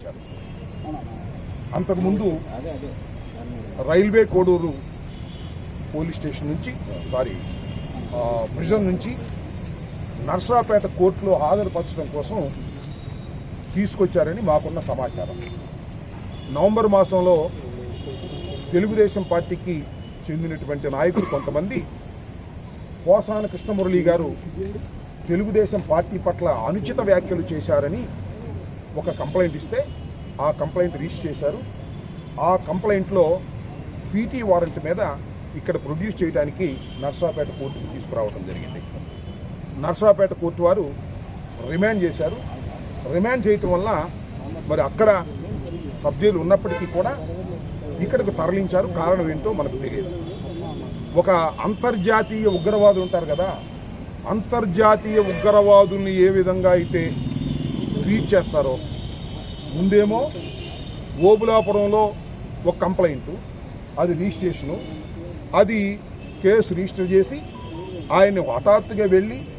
తీసుకొచ్చారు. అంతకుముందు railway Koduru police station నుంచి ప్రిజన్ నుంచి నర్సరావుపేట కోర్టులో హాజరుపరచడం కోసం తీసుకొచ్చారని మాకున్న సమాచారం. నవంబర్ మాసంలో తెలుగుదేశం పార్టీకి చెందినటువంటి నాయకులు కొంతమంది పోసాన కృష్ణమురళి గారు తెలుగుదేశం పార్టీ పట్ల అనుచిత వ్యాఖ్యలు చేశారని ఒక కంప్లైంట్ ఇస్తే ఆ కంప్లైంట్ రిజిస్టర్ చేశారు. ఆ కంప్లైంట్లో పీటీ వారెంట్ మీద ఇక్కడ ప్రొడ్యూస్ చేయడానికి నర్సరావుపేట కోర్టుకు తీసుకురావడం జరిగింది. నర్సరావుపేట కోర్టు వారు రిమాండ్ చేశారు. రిమాండ్ చేయటం వల్ల మరి అక్కడ సబ్జెక్టులు ఉన్నప్పటికీ కూడా ఇక్కడికి తరలించారు. కారణం ఏంటో మనకు తెలియదు. ఒక అంతర్జాతీయ ఉగ్రవాదులు ఉంటారు కదా, అంతర్జాతీయ ఉగ్రవాదుల్ని ఏ విధంగా అయితే ట్రీట్ చేస్తారో, ముందేమో ఓబులాపురంలో ఒక కంప్లైంటు, అది రిజిస్ట్రేషను, అది కేసు రిజిస్టర్ చేసి ఆయన్ని హఠాత్తుగా వెళ్ళి